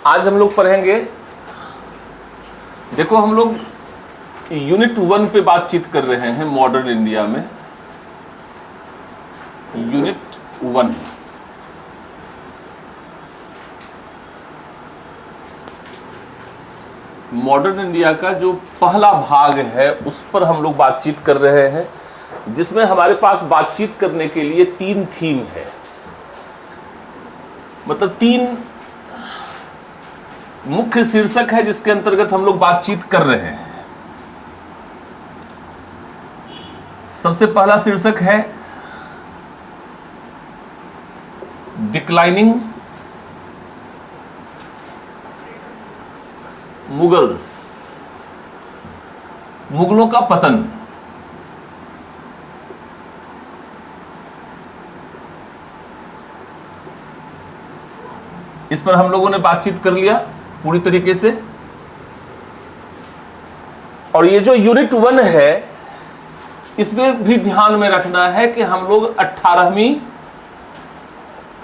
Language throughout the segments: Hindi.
आज हम लोग पढ़ेंगे, देखो हम लोग यूनिट 1 पे बातचीत कर रहे हैं मॉडर्न इंडिया में। यूनिट 1 मॉडर्न इंडिया का जो पहला भाग है उस पर हम लोग बातचीत कर रहे हैं, जिसमें हमारे पास बातचीत करने के लिए 3 थीम है, मतलब 3 मुख्य शीर्षक है जिसके अंतर्गत हम लोग बातचीत कर रहे हैं। सबसे पहला शीर्षक है डिक्लाइनिंग मुगल्स, मुगलों का पतन। इस पर हम लोगों ने बातचीत कर लिया पूरी तरीके से। और ये जो यूनिट 1 है इसमें भी ध्यान में रखना है कि हम लोग 18वीं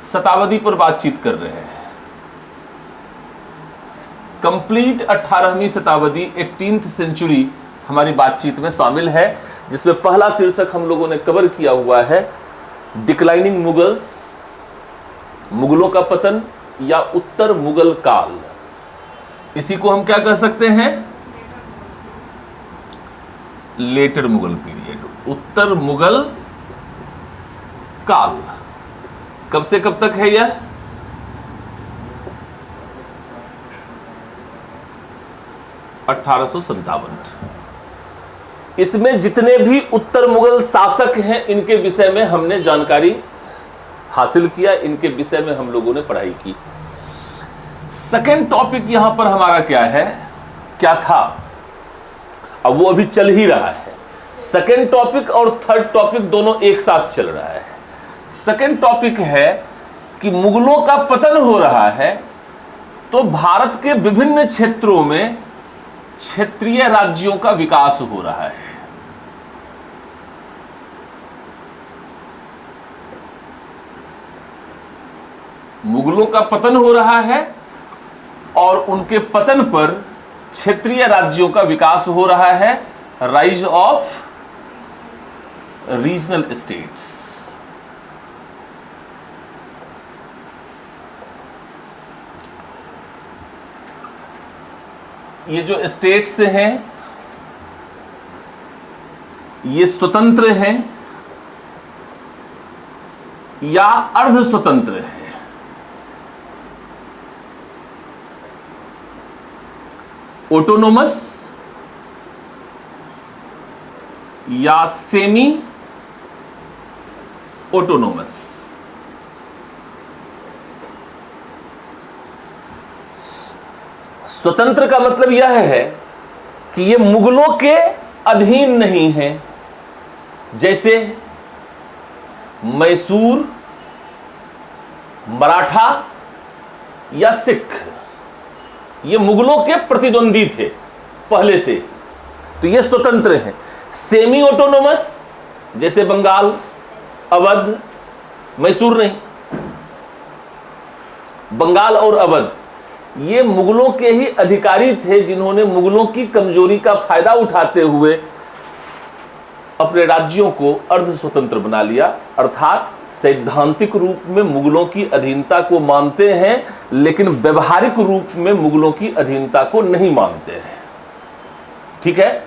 शताब्दी पर बातचीत कर रहे हैं। कंप्लीट 18वीं शताब्दी 18th सेंचुरी हमारी बातचीत में शामिल है, जिसमें पहला शीर्षक हम लोगों ने कवर किया हुआ है डिक्लाइनिंग मुगल्स, मुगलों का पतन या उत्तर मुगल काल। इसी को हम क्या कह सकते हैं? लेटर मुगल पीरियड, उत्तर मुगल काल। कब से कब तक है यह? (1857). इसमें जितने भी उत्तर मुगल शासक हैं इनके विषय में हमने जानकारी हासिल किया, इनके विषय में हम लोगों ने पढ़ाई की। सेकेंड टॉपिक यहां पर हमारा क्या था? अब वो अभी चल ही रहा है। सेकेंड टॉपिक और थर्ड टॉपिक दोनों एक साथ चल रहा है। सेकेंड टॉपिक है कि मुगलों का पतन हो रहा है तो भारत के विभिन्न क्षेत्रों में क्षेत्रीय राज्यों का विकास हो रहा है। मुगलों का पतन हो रहा है और उनके पतन पर क्षेत्रीय राज्यों का विकास हो रहा है, राइज ऑफ रीजनल स्टेट्स। ये जो स्टेट्स हैं ये स्वतंत्र हैं या अर्ध स्वतंत्र हैं। ऑटोनोमस या सेमी ऑटोनोमस। स्वतंत्र का मतलब यह है कि ये मुगलों के अधीन नहीं है, जैसे मैसूर, मराठा या सिख, ये मुगलों के प्रतिद्वंदी थे पहले से, तो ये स्वतंत्र हैं। सेमी ऑटोनोमस जैसे बंगाल, अवध, मैसूर नहीं, बंगाल और अवध ये मुगलों के ही अधिकारी थे, जिन्होंने मुगलों की कमजोरी का फायदा उठाते हुए अपने राज्यों को अर्ध स्वतंत्र बना लिया। अर्थात सैद्धांतिक रूप में मुगलों की अधीनता को मानते हैं, लेकिन व्यवहारिक रूप में मुगलों की अधीनता को नहीं मानते हैं। ठीक है।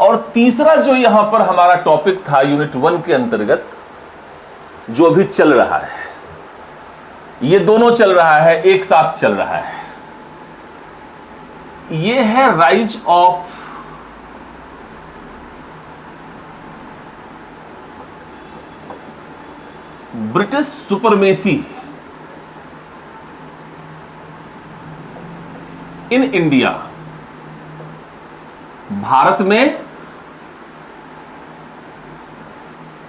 और तीसरा जो यहां पर हमारा टॉपिक था यूनिट 1 के अंतर्गत, जो अभी चल रहा है, ये दोनों चल रहा है, एक साथ चल रहा है, ये है rise of British supremacy in India. Bharat में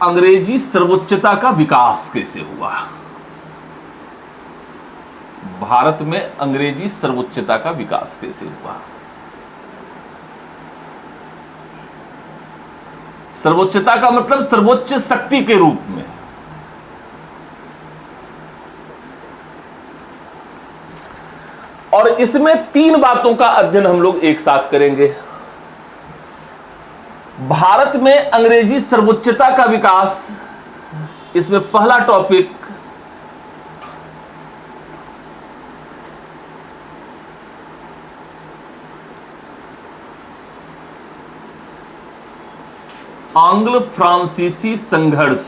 अंग्रेजी सर्वोच्चता का विकास कैसे हुआ? भारत में अंग्रेजी सर्वोच्चता का विकास कैसे हुआ? सर्वोच्चता का मतलब सर्वोच्च शक्ति के रूप में। और इसमें 3 बातों का अध्ययन हम लोग एक साथ करेंगे। भारत में अंग्रेजी सर्वोच्चता का विकास, इसमें पहला टॉपिक आंग्ल फ्रांसीसी संघर्ष,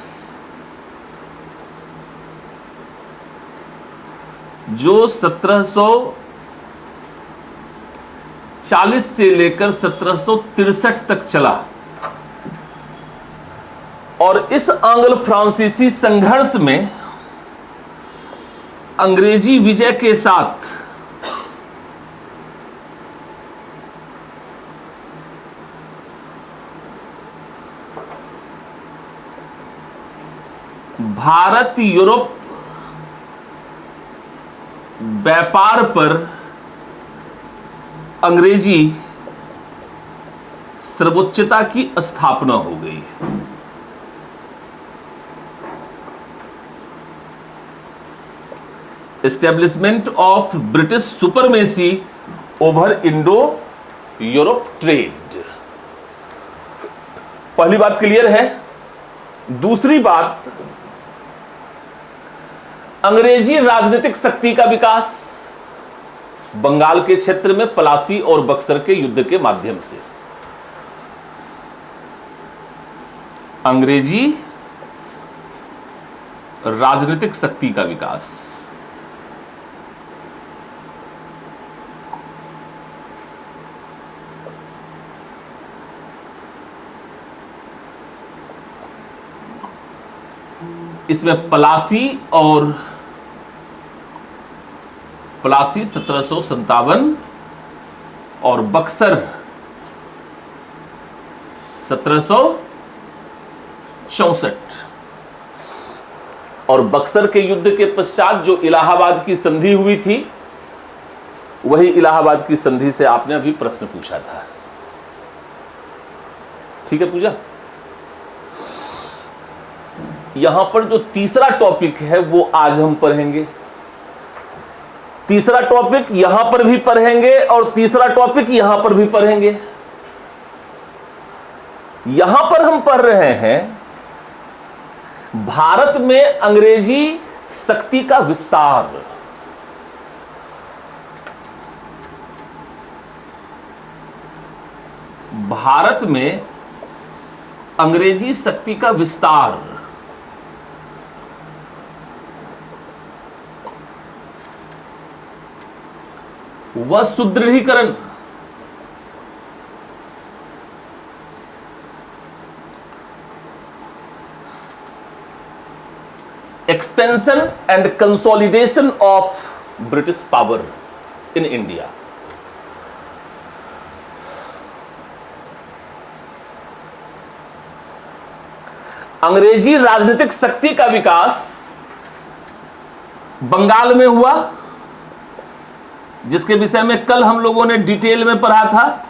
जो 1740 से लेकर 1763 तक चला। और इस आंग्ल फ्रांसीसी संघर्ष में अंग्रेजी विजय के साथ भारत यूरोप व्यापार पर अंग्रेजी सर्वोच्चता की स्थापना हो गई। Establishment of British supremacy over Indo Europe trade. पहली बात क्लियर है। दूसरी बात, अंग्रेजी राजनीतिक शक्ति का विकास बंगाल के क्षेत्र में पलासी और बक्सर के युद्ध के माध्यम से। अंग्रेजी राजनीतिक शक्ति का विकास। इसमें पलासी 1757 और बक्सर 1764। और बक्सर के युद्ध के पश्चात जो इलाहाबाद की संधि हुई थी, वही इलाहाबाद की संधि से आपने अभी प्रश्न पूछा था। ठीक है पूजा। यहां पर जो तीसरा टॉपिक है वो आज हम पढ़ेंगे। तीसरा टॉपिक यहां पर भी पढ़ेंगे और तीसरा टॉपिक यहां पर भी पढ़ेंगे। यहां पर हम पढ़ रहे हैं भारत में अंग्रेजी शक्ति का विस्तार। भारत में अंग्रेजी शक्ति का विस्तार, व सुदृढ़ीकरण। Expansion and consolidation of British power in India. अंग्रेजी राजनीतिक शक्ति का विकास बंगाल में हुआ, जिसके विषय में कल हम लोगों ने डिटेल में पढ़ा था।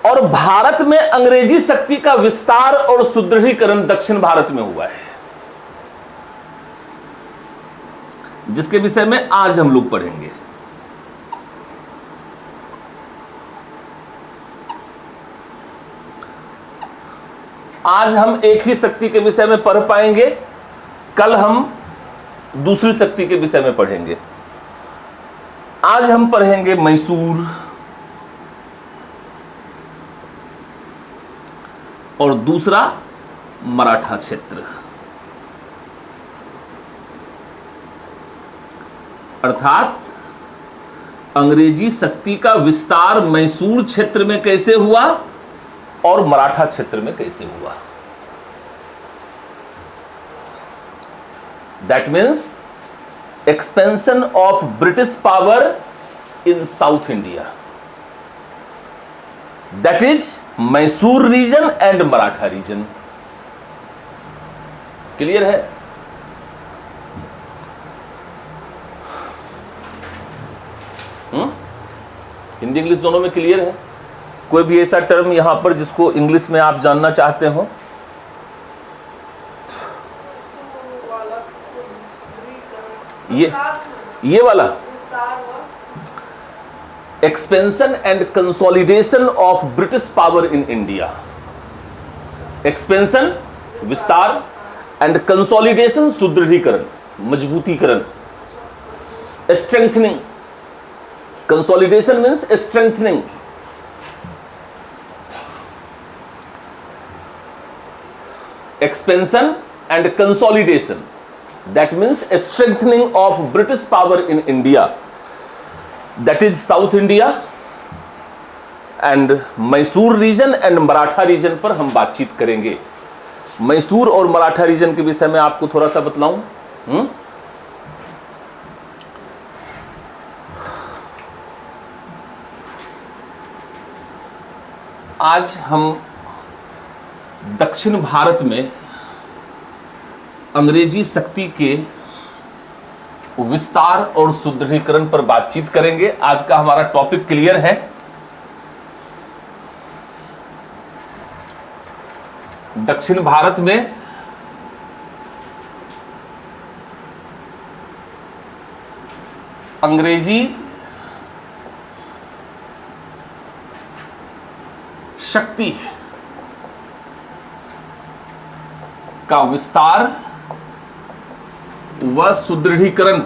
और भारत में अंग्रेजी शक्ति का विस्तार और सुदृढ़ीकरण दक्षिण भारत में हुआ है, जिसके विषय में आज हम लोग पढ़ेंगे। आज हम एक ही शक्ति के विषय में पढ़ पाएंगे, कल हम दूसरी शक्ति के विषय में पढ़ेंगे। आज हम पढ़ेंगे मैसूर और दूसरा मराठा क्षेत्र। अर्थात अंग्रेजी शक्ति का विस्तार मैसूर क्षेत्र में कैसे हुआ और मराठा क्षेत्र में कैसे हुआ। That means expansion of British power in South India. That is Mysore region and Maratha region. Clear है? हिंदी इंग्लिश दोनों में क्लियर है? कोई भी ऐसा टर्म यहां पर जिसको इंग्लिश में आप जानना चाहते हो? ये वाला expansion and consolidation of British power in India. Expansion विस्तार एंड कंसोलिडेशन सुदृढ़ीकरण, मजबूतीकरण। Strengthening, consolidation means strengthening. Expansion and consolidation, that means a strengthening of British power in India, that is South India and Mysore region and Maratha region पर हम बातचीत करेंगे। मैसूर और मराठा रीजन के विषय में आपको थोड़ा सा बतलाऊं। आज हम दक्षिण भारत में अंग्रेजी शक्ति के विस्तार और सुदृढ़ीकरण पर बातचीत करेंगे। आज का हमारा टॉपिक क्लियर है। दक्षिण भारत में अंग्रेजी शक्ति का विस्तार व सुदृढ़ीकरण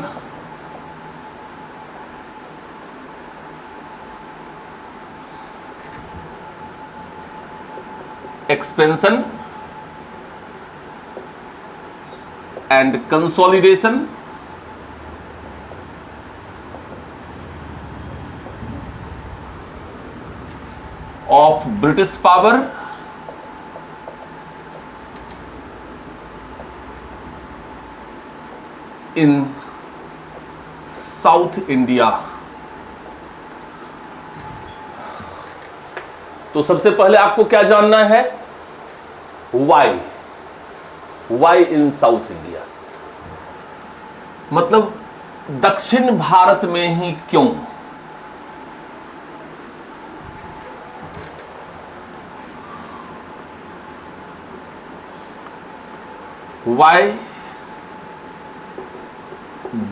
expansion and consolidation of British power in South India. तो सबसे पहले आपको क्या जानना है? वाई इन साउथ इंडिया, मतलब दक्षिण भारत में ही क्यों? Why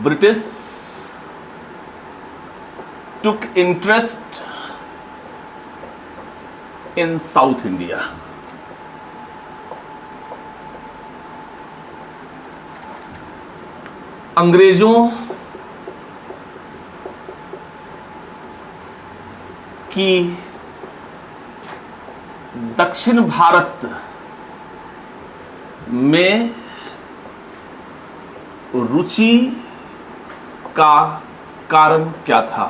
British took interest in South India। अंग्रेजों की दक्षिण भारत में रुचि का कारण क्या था?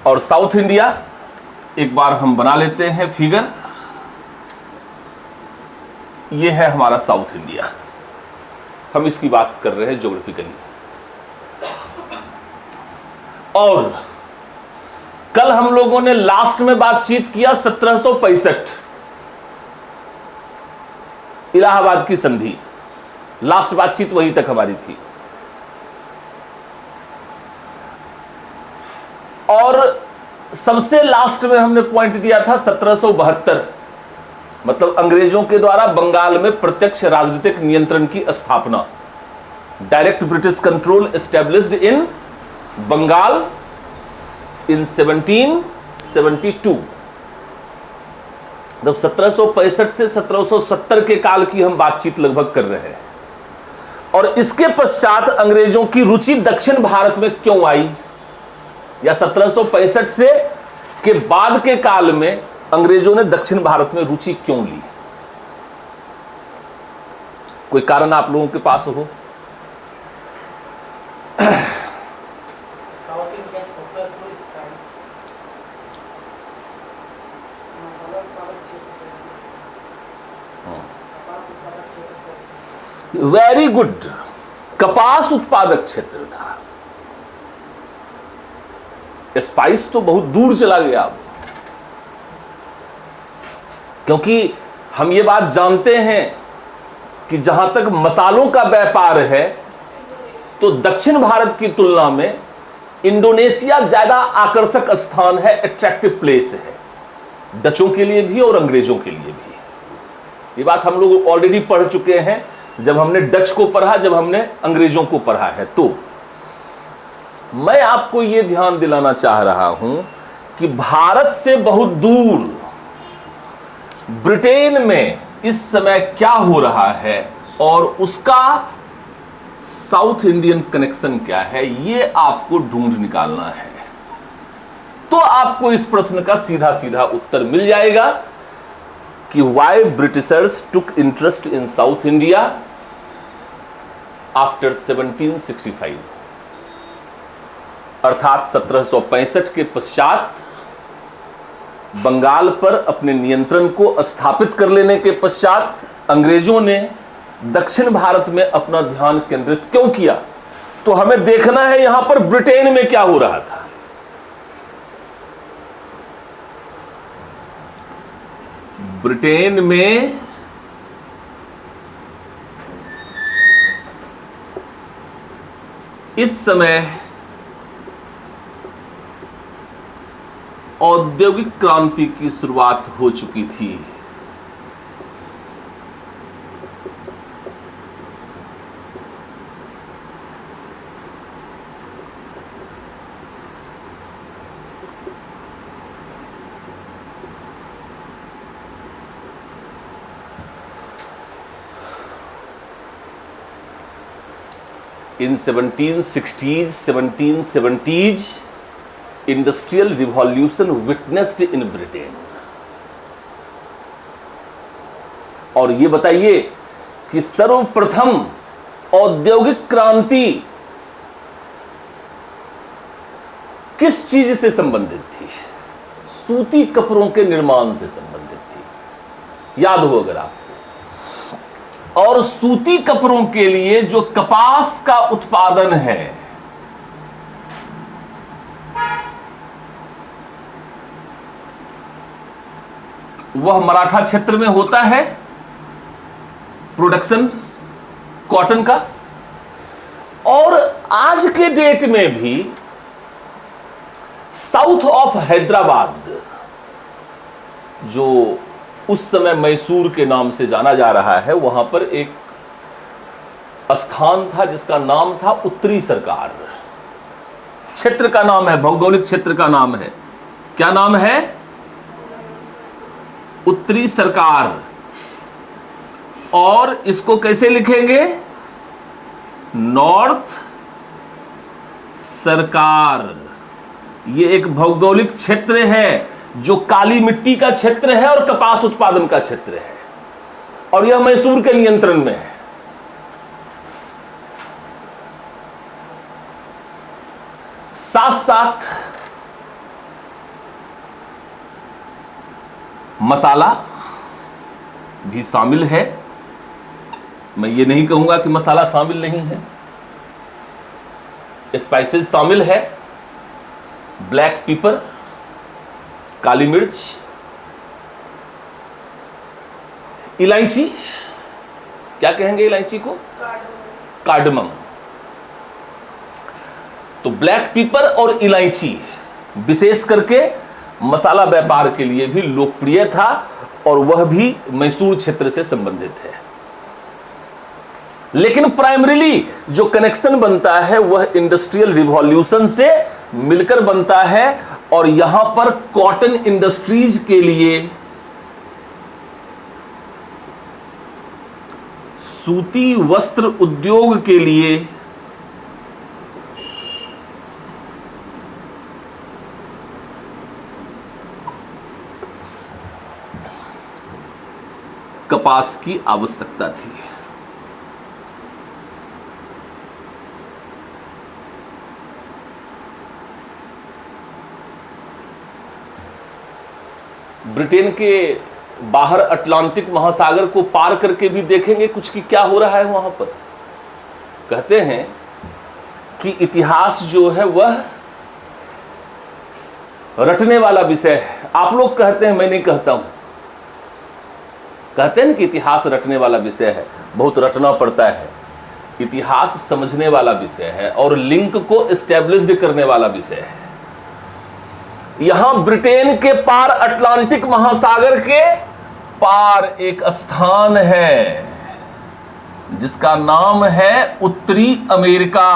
और साउथ इंडिया एक बार हम बना लेते हैं फिगर। ये है हमारा साउथ इंडिया, हम इसकी बात कर रहे हैं ज्योग्राफिकली। और कल हम लोगों ने लास्ट में बातचीत किया 1765 इलाहाबाद की संधि। लास्ट बातचीत वहीं तक हमारी थी। और सबसे लास्ट में हमने पॉइंट दिया था 1772, मतलब अंग्रेजों के द्वारा बंगाल में प्रत्यक्ष राजनीतिक नियंत्रण की स्थापना। Direct British control established in Bengal in 1772। जब 1765 से 1770 के काल की हम बातचीत लगभग कर रहे हैं। और इसके पश्चात अंग्रेजों की रुचि दक्षिण भारत में क्यों आई, या 1765 से के बाद के काल में अंग्रेजों ने दक्षिण भारत में रुचि क्यों ली? कोई कारण आप लोगों के पास हो? वेरी गुड, कपास उत्पादक क्षेत्र था। स्पाइस तो बहुत दूर चला गया अब, क्योंकि हम ये बात जानते हैं कि जहां तक मसालों का व्यापार है तो दक्षिण भारत की तुलना में इंडोनेशिया ज्यादा आकर्षक स्थान है, अट्रैक्टिव प्लेस है, डचों के लिए भी और अंग्रेजों के लिए भी। ये बात हम लोग ऑलरेडी पढ़ चुके हैं जब हमने डच को पढ़ा, जब हमने अंग्रेजों को पढ़ा है। तो मैं आपको यह ध्यान दिलाना चाह रहा हूं कि भारत से बहुत दूर ब्रिटेन में इस समय क्या हो रहा है और उसका साउथ इंडियन कनेक्शन क्या है, यह आपको ढूंढ निकालना है। तो आपको इस प्रश्न का सीधा सीधा उत्तर मिल जाएगा कि why Britishers took interest in South India after 1765, अर्थात 1765 के पश्चात बंगाल पर अपने नियंत्रण को स्थापित कर लेने के पश्चात अंग्रेजों ने दक्षिण भारत में अपना ध्यान केंद्रित क्यों किया। तो हमें देखना है यहां पर ब्रिटेन में क्या हो रहा था। ब्रिटेन में इस समय औद्योगिक क्रांति की शुरुआत हो चुकी थी। In 1760s, 1770s, industrial revolution witnessed in Britain। और ये बताइए कि सर्वप्रथम औद्योगिक क्रांति किस चीज से संबंधित थी? सूती कपड़ों के निर्माण से संबंधित थी, याद हो अगर आप। और सूती कपड़ों के लिए जो कपास का उत्पादन है, वह मराठा क्षेत्र में होता है, प्रोडक्शन कॉटन का। और आज के डेट में भी साउथ ऑफ हैदराबाद, जो उस समय मैसूर के नाम से जाना जा रहा है, वहां पर एक स्थान था जिसका नाम था उत्तरी सरकार। क्षेत्र का नाम है, भौगोलिक क्षेत्र का नाम है, क्या नाम है? उत्तरी सरकार। और इसको कैसे लिखेंगे? नॉर्थ सरकार। यह एक भौगोलिक क्षेत्र है जो काली मिट्टी का क्षेत्र है और कपास उत्पादन का क्षेत्र है, और यह मैसूर के नियंत्रण में है। साथ साथ मसाला भी शामिल है। मैं ये नहीं कहूंगा कि मसाला शामिल नहीं है, स्पाइसेस शामिल है, ब्लैक पेपर, काली मिर्च, इलायची, क्या कहेंगे इलायची को? कार्डमम। तो ब्लैक पेपर और इलायची विशेष करके मसाला व्यापार के लिए भी लोकप्रिय था, और वह भी मैसूर क्षेत्र से संबंधित है। लेकिन प्राइमरीली जो कनेक्शन बनता है वह इंडस्ट्रियल रिवॉल्यूशन से मिलकर बनता है, और यहां पर कॉटन इंडस्ट्रीज के लिए, सूती वस्त्र उद्योग के लिए कपास की आवश्यकता थी। ब्रिटेन के बाहर अटलांटिक महासागर को पार करके भी देखेंगे कुछ कि क्या हो रहा है वहां पर। कहते हैं कि इतिहास जो है वह रटने वाला विषय है। आप लोग कहते हैं, मैं नहीं कहता हूं। कहते हैं कि इतिहास रटने वाला विषय है, बहुत रटना पड़ता है। इतिहास समझने वाला विषय है और लिंक को एस्टेब्लिश्ड करने वाला विषय है। यहां ब्रिटेन के पार अटलांटिक महासागर के पार एक स्थान है जिसका नाम है उत्तरी अमेरिका।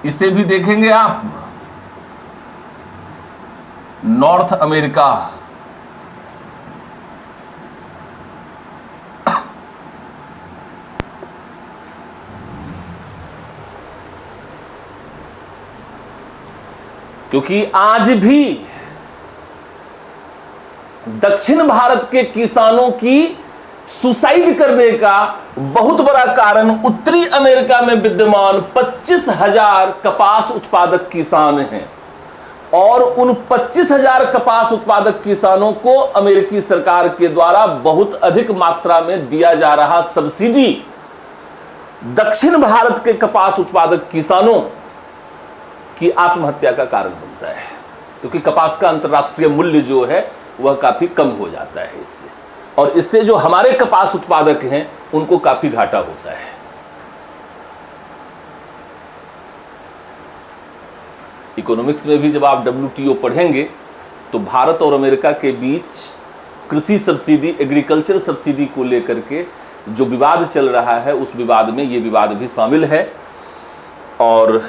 इसे भी देखेंगे आप, नॉर्थ अमेरिका। क्योंकि आज भी दक्षिण भारत के किसानों की सुसाइड करने का बहुत बड़ा कारण उत्तरी अमेरिका में विद्यमान 25,000 कपास उत्पादक किसान हैं। और उन 25,000 कपास उत्पादक किसानों को अमेरिकी सरकार के द्वारा बहुत अधिक मात्रा में दिया जा रहा सब्सिडी दक्षिण भारत के कपास उत्पादक किसानों की आत्महत्या का कारण बनता है, क्योंकि कपास का अंतर्राष्ट्रीय मूल्य जो है वह काफी कम हो जाता है इससे, और इससे जो हमारे कपास उत्पादक हैं उनको काफी घाटा होता है। इकोनॉमिक्स में भी जब आप WTO पढ़ेंगे तो भारत और अमेरिका के बीच कृषि सब्सिडी, एग्रीकल्चर सब्सिडी को लेकर के जो विवाद चल रहा है उस विवाद में ये विवाद भी शामिल है। और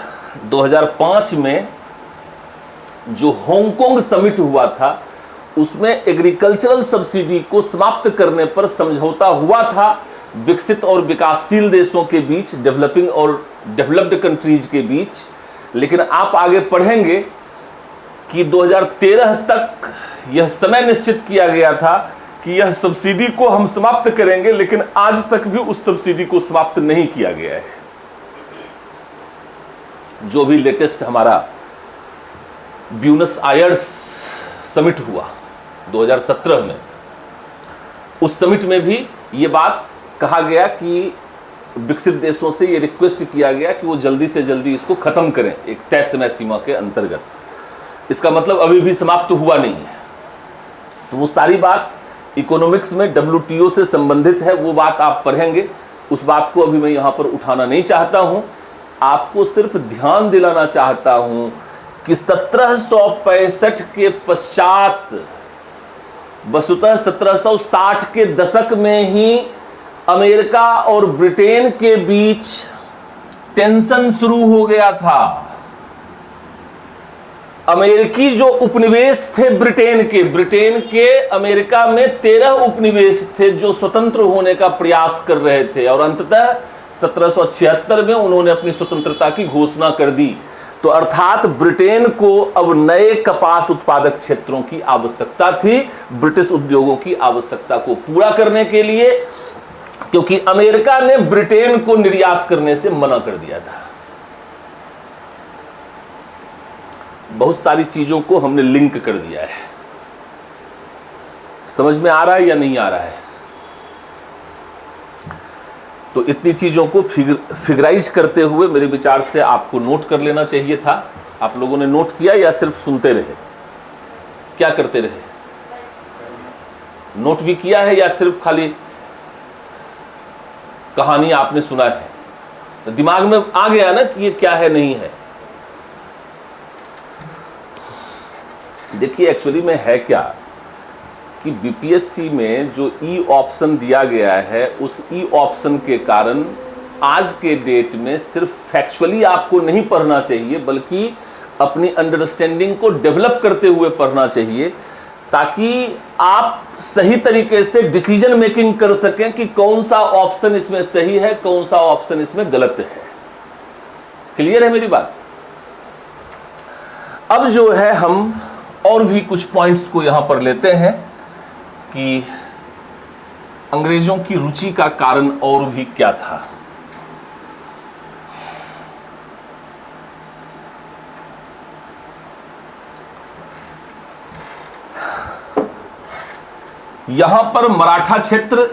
2005 में जो हांगकांग समिट हुआ था उसमें एग्रीकल्चरल सब्सिडी को समाप्त करने पर समझौता हुआ था विकसित और विकासशील देशों के बीच, डेवलपिंग और डेवलप्ड कंट्रीज के बीच। लेकिन आप आगे पढ़ेंगे कि 2013 तक यह समय निश्चित किया गया था कि यह सब्सिडी को हम समाप्त करेंगे, लेकिन आज तक भी उस सब्सिडी को समाप्त नहीं किया गया है। जो भी लेटेस्ट हमारा ब्यूनस आयर्स समिट हुआ 2017 में, उस समिट में भी ये बात कहा गया कि विकसित देशों से ये रिक्वेस्ट किया गया कि वो जल्दी से जल्दी इसको खत्म करें एक तय समय सीमा के अंतर्गत। इसका मतलब अभी भी समाप्त हुआ नहीं है। तो वो सारी बात इकोनॉमिक्स में WTO से संबंधित है, वो बात आप पढ़ेंगे। उस बात को अभी मैं यहाँ पर उठाना नहीं चाहता हूँ, आपको सिर्फ ध्यान दिलाना चाहता हूँ कि 1765 के पश्चात वस्तुतः 1760 के दशक में ही अमेरिका और ब्रिटेन के बीच टेंशन शुरू हो गया था। अमेरिकी जो उपनिवेश थे ब्रिटेन के अमेरिका में 13 उपनिवेश थे जो स्वतंत्र होने का प्रयास कर रहे थे, और अंततः 1776 में उन्होंने अपनी स्वतंत्रता की घोषणा कर दी। तो अर्थात ब्रिटेन को अब नए कपास उत्पादक क्षेत्रों की आवश्यकता थी, ब्रिटिश उद्योगों की आवश्यकता को पूरा करने के लिए, क्योंकि अमेरिका ने ब्रिटेन को निर्यात करने से मना कर दिया था। बहुत सारी चीजों को हमने लिंक कर दिया है। समझ में आ रहा है या नहीं आ रहा है? तो इतनी चीजों को फिगराइज करते हुए मेरे विचार से आपको नोट कर लेना चाहिए था। आप लोगों ने नोट किया या सिर्फ सुनते रहे? क्या करते रहे? नोट भी किया है या सिर्फ खाली कहानी आपने सुना है? तो दिमाग में आ गया ना कि ये क्या है नहीं है। देखिए एक्चुअली में है क्या कि बीपीएससी में जो ई ऑप्शन दिया गया है उस ई ऑप्शन के कारण आज के डेट में सिर्फ फैक्चुअली आपको नहीं पढ़ना चाहिए बल्कि अपनी अंडरस्टैंडिंग को डेवलप करते हुए पढ़ना चाहिए, ताकि आप सही तरीके से डिसीजन मेकिंग कर सकें कि कौन सा ऑप्शन इसमें सही है, कौन सा ऑप्शन इसमें गलत है। क्लियर है मेरी बात? अब जो है हम और भी कुछ पॉइंट्स को यहां पर लेते हैं कि अंग्रेजों की रुचि का कारण और भी क्या था। यहां पर मराठा क्षेत्र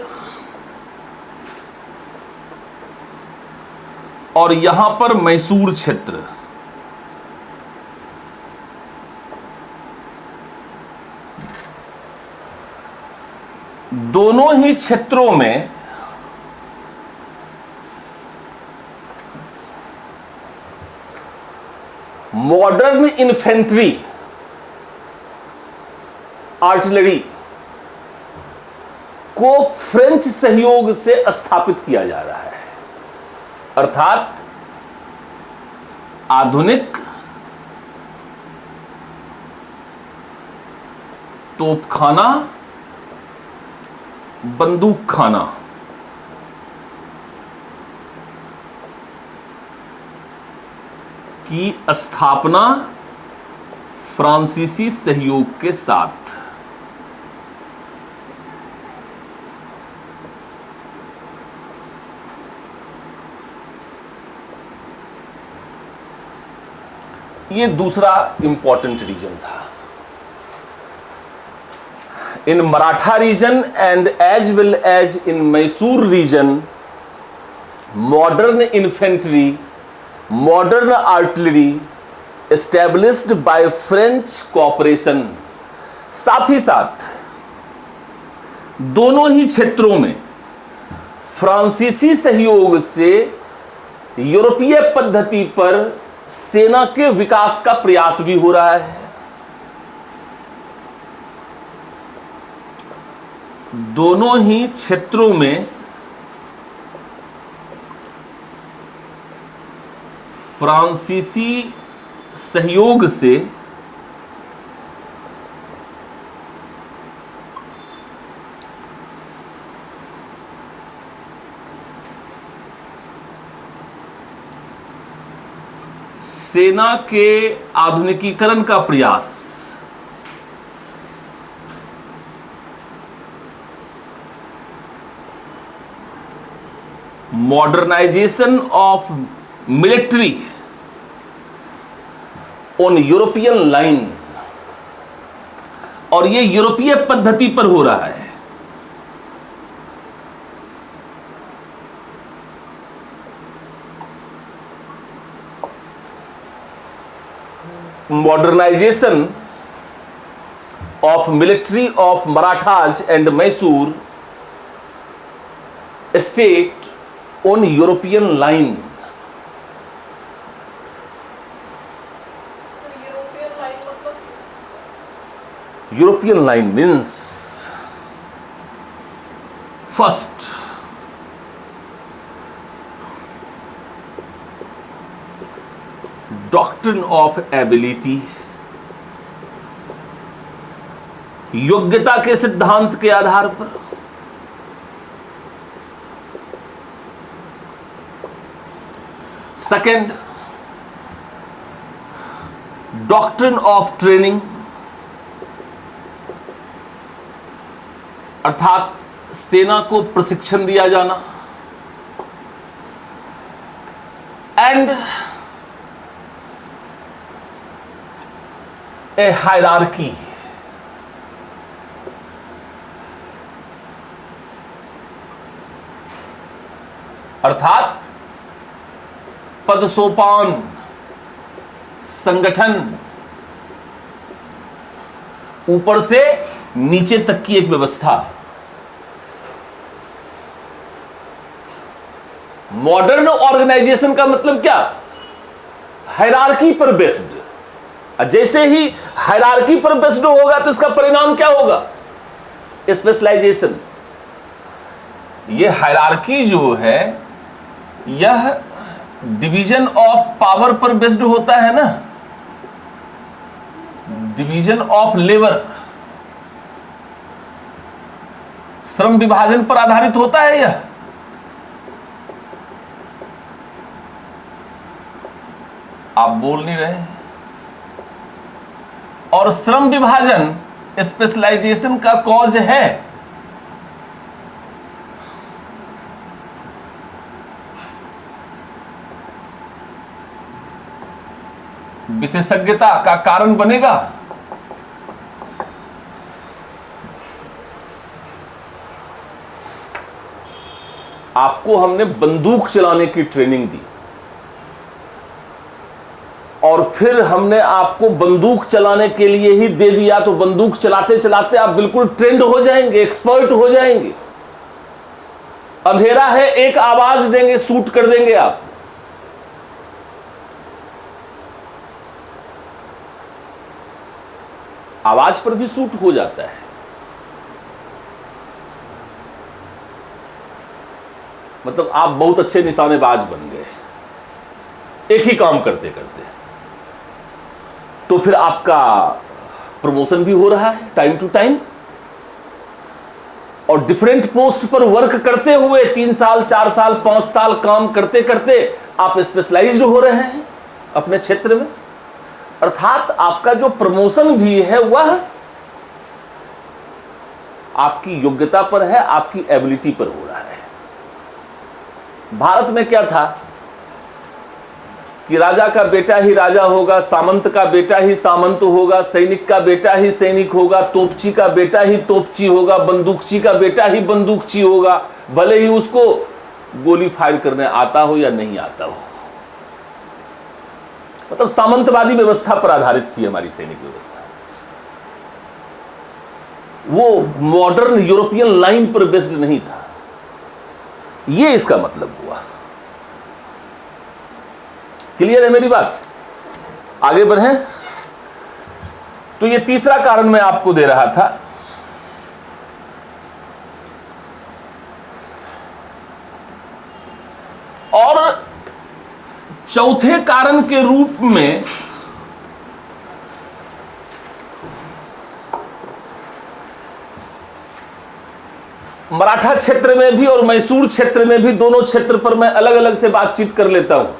और यहां पर मैसूर क्षेत्र, दोनों ही क्षेत्रों में मॉडर्न इन्फेंट्री आर्टिलरी को फ्रेंच सहयोग से स्थापित किया जा रहा है। अर्थात आधुनिक तोपखाना, बंदूकखाना की स्थापना फ्रांसीसी सहयोग के साथ। ये दूसरा इंपॉर्टेंट रीजन था। In Maratha region and as well as in Mysore region, modern infantry, modern artillery established by French cooperation. साथ ही साथ दोनों ही क्षेत्रों में फ्रांसीसी सहयोग से यूरोपीय पद्धति पर सेना के विकास का प्रयास भी हो रहा है। दोनों ही क्षेत्रों में फ्रांसीसी सहयोग से सेना के आधुनिकीकरण का प्रयास, modernisation of military on European line, और ये यूरोपीय पद्धति पर हो रहा है। Modernisation of military of Marathas and Mysore state on European line. European line means first doctrine of ability, योग्यता के सिद्धांत के आधार पर सेकंड डॉक्ट्रिन ऑफ ट्रेनिंग, अर्थात सेना को प्रशिक्षण दिया जाना, एंड ए हायरार्की, अर्थात पदसोपान, संगठन, ऊपर से नीचे तक की एक व्यवस्था। मॉडर्न ऑर्गेनाइजेशन का मतलब क्या? हायरार्की पर बेस्ड। जैसे ही हायरार्की पर बेस्ड होगा तो इसका परिणाम क्या होगा? स्पेशलाइजेशन। ये हायरार्की जो है यह डिवीजन ऑफ पावर पर बेस्ड होता है ना, डिवीजन ऑफ लेबर, श्रम विभाजन पर आधारित होता है यह। आप बोल नहीं रहे। और श्रम विभाजन स्पेशलाइजेशन का कॉज है। विशेषज्ञता का कारण बनेगा। आपको हमने बंदूक चलाने की ट्रेनिंग दी और फिर हमने आपको बंदूक चलाने के लिए ही दे दिया, तो बंदूक चलाते चलाते आप बिल्कुल ट्रेंड हो जाएंगे, एक्सपर्ट हो जाएंगे। अंधेरा है, एक आवाज देंगे, शूट कर देंगे आप। आवाज पर भी सूट हो जाता है। मतलब आप बहुत अच्छे निशानेबाज बन गए एक ही काम करते करते, तो फिर आपका प्रमोशन भी हो रहा है टाइम टू टाइम, और डिफरेंट पोस्ट पर वर्क करते हुए 3 साल 4 साल 5 साल काम करते करते आप स्पेशलाइज्ड हो रहे हैं अपने क्षेत्र में। अर्थात आपका जो प्रमोशन भी है वह आपकी योग्यता पर है, आपकी एबिलिटी पर हो रहा है। भारत में क्या था कि राजा का बेटा ही राजा होगा, सामंत का बेटा ही सामंत होगा, सैनिक का बेटा ही सैनिक होगा, तोपची का बेटा ही तोपची होगा, बंदूकची का बेटा ही बंदूकची होगा, भले ही उसको गोली फायर करने आता हो या नहीं आता हो। मतलब सामंतवादी व्यवस्था पर आधारित थी हमारी सैनिक व्यवस्था, वो मॉडर्न यूरोपियन लाइन पर बेस्ड नहीं था। ये इसका मतलब हुआ। क्लियर है मेरी बात? आगे बढ़ें। तो ये तीसरा कारण मैं आपको दे रहा था। और चौथे कारण के रूप में मराठा क्षेत्र में भी और मैसूर क्षेत्र में भी, दोनों क्षेत्र पर मैं अलग अलग से बातचीत कर लेता हूं।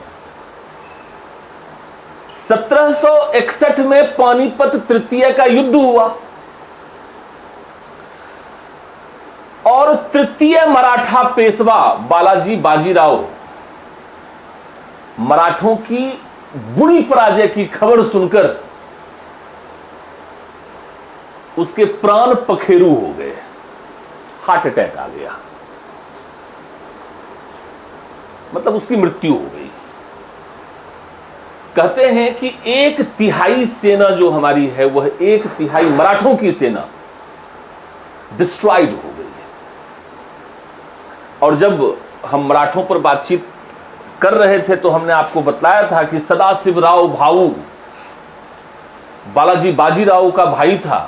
1761 में पानीपत तृतीय का युद्ध हुआ और तृतीय मराठा पेशवा बालाजी बाजीराव मराठों की बुरी पराजय की खबर सुनकर उसके प्राण पखेरु हो गए, हार्ट अटैक आ गया, मतलब उसकी मृत्यु हो गई। कहते हैं कि 1/3 सेना जो हमारी है वह 1/3 मराठों की सेना डिस्ट्रॉयड हो गई। और जब हम मराठों पर बातचीत कर रहे थे तो हमने आपको बताया था कि सदाशिवराव भाऊ बालाजी बाजीराव का भाई था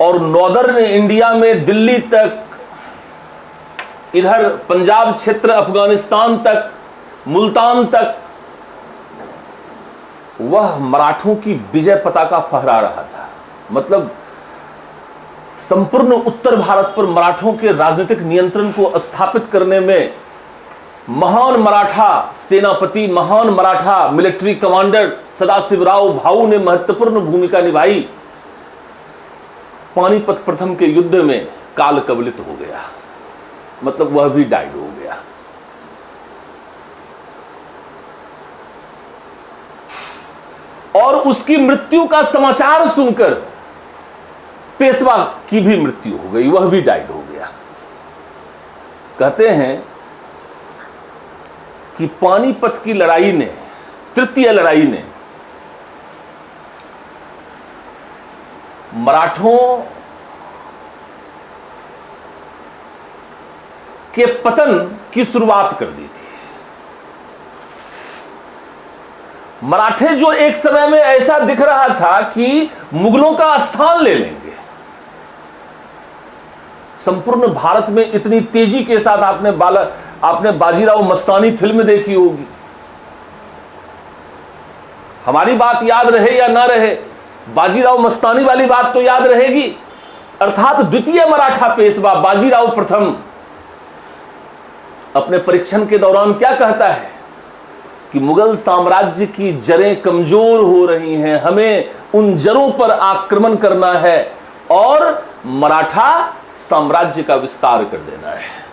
और नॉर्दर्न इंडिया में दिल्ली तक, इधर पंजाब क्षेत्र, अफगानिस्तान तक, मुल्तान तक वह मराठों की विजय पताका फहरा रहा था। मतलब संपूर्ण उत्तर भारत पर मराठों के राजनीतिक नियंत्रण को स्थापित करने में महान मराठा सेनापति, महान मराठा मिलिट्री कमांडर सदाशिवराव भाऊ ने महत्वपूर्ण भूमिका निभाई। पानीपत प्रथम के युद्ध में काल कवलित हो गया, मतलब वह भी डाइड हो गया। और उसकी मृत्यु का समाचार सुनकर पेशवा की भी मृत्यु हो गई, वह भी डाइड हो गया। कहते हैं कि पानीपत की लड़ाई ने, तृतीय लड़ाई ने मराठों के पतन की शुरुआत कर दी थी। मराठे जो एक समय में ऐसा दिख रहा था कि मुगलों का स्थान ले लेंगे, संपूर्ण भारत में इतनी तेजी के साथ आपने बाजीराव मस्तानी फिल्म देखी होगी। हमारी बात याद रहे या ना रहे, बाजीराव मस्तानी वाली बात तो याद रहेगी। अर्थात द्वितीय मराठा पेशवा बाजीराव प्रथम अपने परीक्षण के दौरान क्या कहता है कि मुगल साम्राज्य की जड़ें कमजोर हो रही हैं, हमें उन जड़ों पर आक्रमण करना है और मराठा साम्राज्य का विस्तार कर देना है।